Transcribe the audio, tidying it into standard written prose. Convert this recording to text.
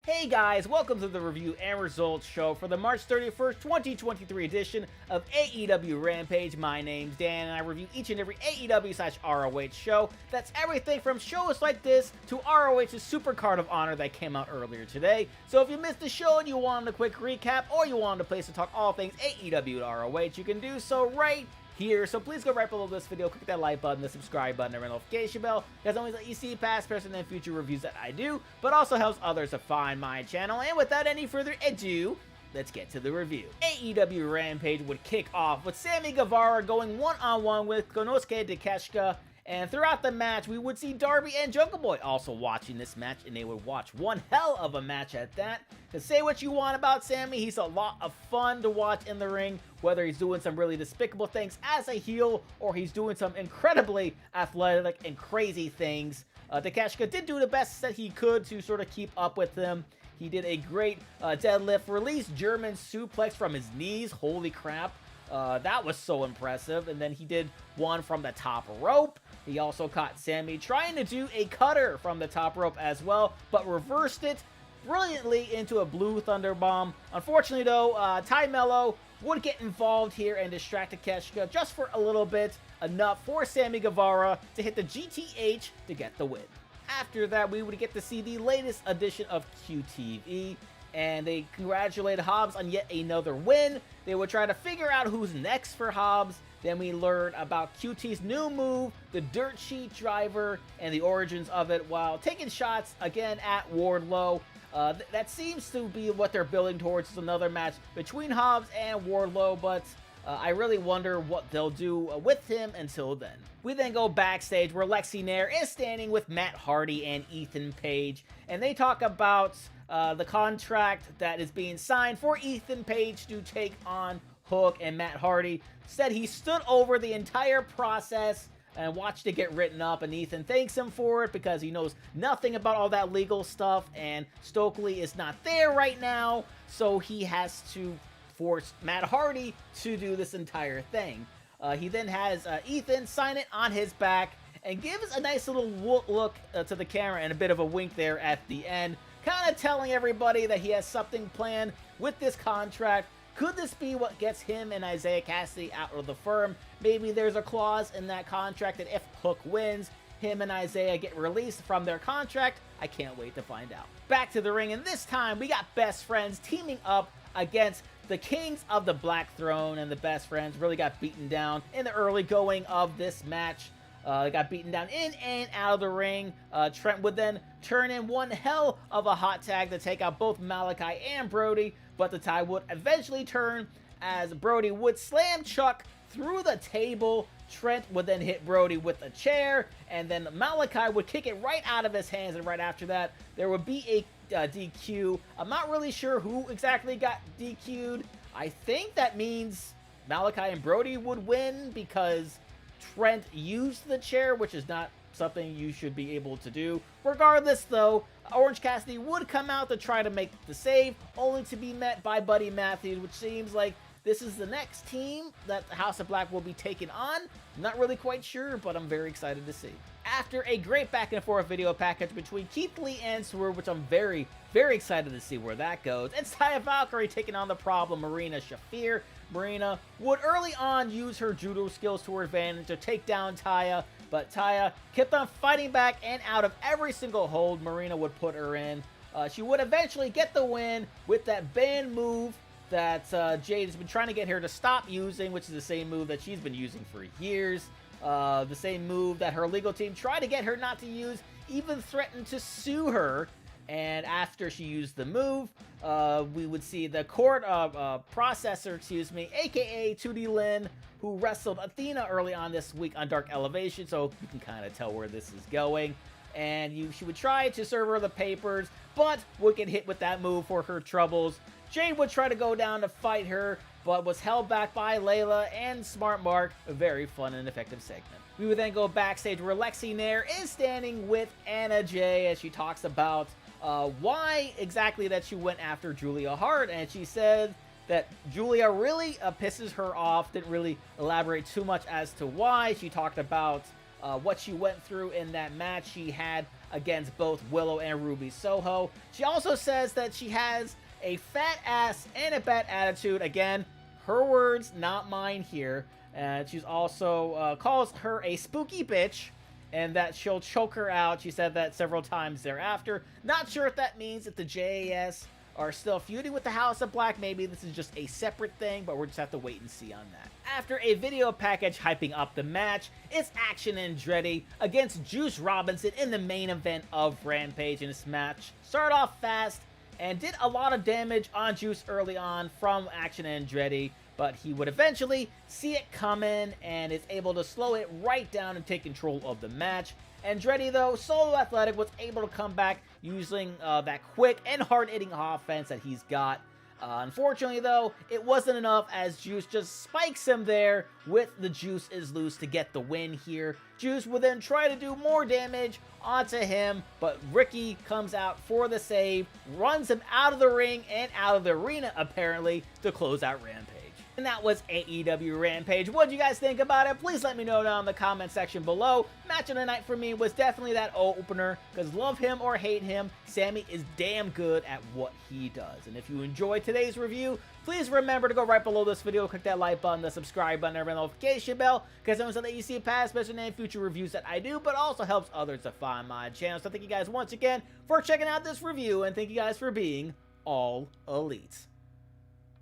Hey guys, welcome to the review and results show for the March 31st, 2023 edition of AEW Rampage. My name's Dan and I review each and every AEW/ROH show. That's everything from shows like this to ROH's Super Card of Honor that came out earlier today. So if you missed the show and you wanted a quick recap or you wanted a place to talk all things AEW and ROH, you can do so right here. So please go right below this video, click that like button, the subscribe button, and the notification bell. That's always let you see past, present, and future reviews that I do, but also helps others to find my channel. And without any further ado, let's get to the review. AEW Rampage would kick off with Sammy Guevara going one-on-one with Konosuke Takeshita. And throughout the match, we would see Darby and Jungle Boy also watching this match, and they would watch one hell of a match at that. To say what you want about Sammy, he's a lot of fun to watch in the ring, whether he's doing some really despicable things as a heel, or he's doing some incredibly athletic and crazy things. Takeshita did do the best that he could to sort of keep up with him. He did a great deadlift release German suplex from his knees. Holy crap. That was so impressive. And then he did one from the top rope. He also caught Sammy trying to do a cutter from the top rope as well, but reversed it brilliantly into a blue thunder bomb. Unfortunately though, Ty Mello would get involved here and distract Takeshita just for a little bit, enough for Sammy Guevara to hit the GTH to get the win. After that, we would get to see the latest edition of QTV, and they congratulate Hobbs on yet another win. They would try to figure out who's next for Hobbs. Then we learn about QT's new move, the Dirt Sheet Driver, and the origins of it, while taking shots again at Wardlow. That seems to be what they're building towards, is another match between Hobbs and Wardlow, but I really wonder what they'll do with him until then. We then go backstage where Lexi Nair is standing with Matt Hardy and Ethan Page, and they talk about the contract that is being signed for Ethan Page to take on Hook, and Matt Hardy said he stood over the entire process and watched it get written up, and Ethan thanks him for it because he knows nothing about all that legal stuff, and Stokely is not there right now, so he has to force Matt Hardy to do this entire thing. He then has Ethan sign it on his back and gives a nice little look to the camera and a bit of a wink there at the end, kind of telling everybody that he has something planned with this contract. Could this be what gets him and Isaiah Cassidy out of the firm? Maybe there's a clause in that contract that if Hook wins, him and Isaiah get released from their contract. I can't wait to find out. Back to the ring, and this time we got Best Friends teaming up against the Kings of the Black Throne, and the Best Friends really got beaten down in the early going of this match. They got beaten down in and out of the ring. Trent would then turn in one hell of a hot tag to take out both Malachi and Brody, but the tide would eventually turn as Brody would slam Chuck through the table. Trent would then hit Brody with a chair, and then Malachi would kick it right out of his hands, and right after that, there would be a DQ. I'm not really sure who exactly got DQ'd. I think that means Malachi and Brody would win because Trent used the chair, which is not something you should be able to do. Regardless though, Orange Cassidy would come out to try to make the save, only to be met by Buddy Matthews, which seems like this is the next team that the House of Black will be taking on. Not really quite sure, but I'm very excited to see. After a great back and forth video package between Keith Lee and Swerve, which I'm very excited to see where that goes, it's Taya Valkyrie taking on the problem Marina Shafir. Marina would early on use her judo skills to her advantage to take down Taya, but Taya kept on fighting back, and out of every single hold Marina would put her in, she would eventually get the win with that banned move that Jade has been trying to get her to stop using, which is the same move that she's been using for years. The same move that her legal team tried to get her not to use, even threatened to sue her. And after she used the move, we would see the court processor, aka 2D Lynn, who wrestled Athena early on this week on Dark Elevation, so you can kind of tell where this is going. And she would try to serve her the papers, but would get hit with that move for her troubles. Jade would try to go down to fight her, but was held back by Layla and Smart Mark. A very fun and effective segment. We would then go backstage where Lexi Nair is standing with Anna Jay as she talks about why exactly that she went after Julia Hart, and she said that Julia really pisses her off. Didn't really elaborate too much as to why. She talked about what she went through in that match she had against both Willow and Ruby Soho. She also says that she has a fat ass and a bad attitude. Again, her words, not mine here. And she's also calls her a spooky bitch, and that she'll choke her out. She said that several times thereafter. Not sure if that means that the JAS are still feuding with the House of Black. Maybe this is just a separate thing, but we'll just have to wait and see on that. After a video package hyping up the match, it's Action Andretti against Juice Robinson in the main event of Rampage. And this match started off fast and did a lot of damage on Juice early on from Action Andretti, but he would eventually see it coming and is able to slow it right down and take control of the match. Andretti, though, solo athletic, was able to come back using that quick and hard-hitting offense that he's got. Unfortunately, though, it wasn't enough as Juice just spikes him there with the Juice is Loose to get the win here. Juice will then try to do more damage onto him, but Ricky comes out for the save, runs him out of the ring and out of the arena, apparently, to close out Rampage. And that was AEW Rampage. What do you guys think about it? Please let me know down in the comment section below. Match of the night for me was definitely that opener, because love him or hate him, Sammy is damn good at what he does. And if you enjoyed today's review, please remember to go right below this video, click that like button, the subscribe button, and the notification bell, because I'm so that you see past, present, and future reviews that I do, but also helps others to find my channel. So thank you guys once again for checking out this review, and thank you guys for being all elite.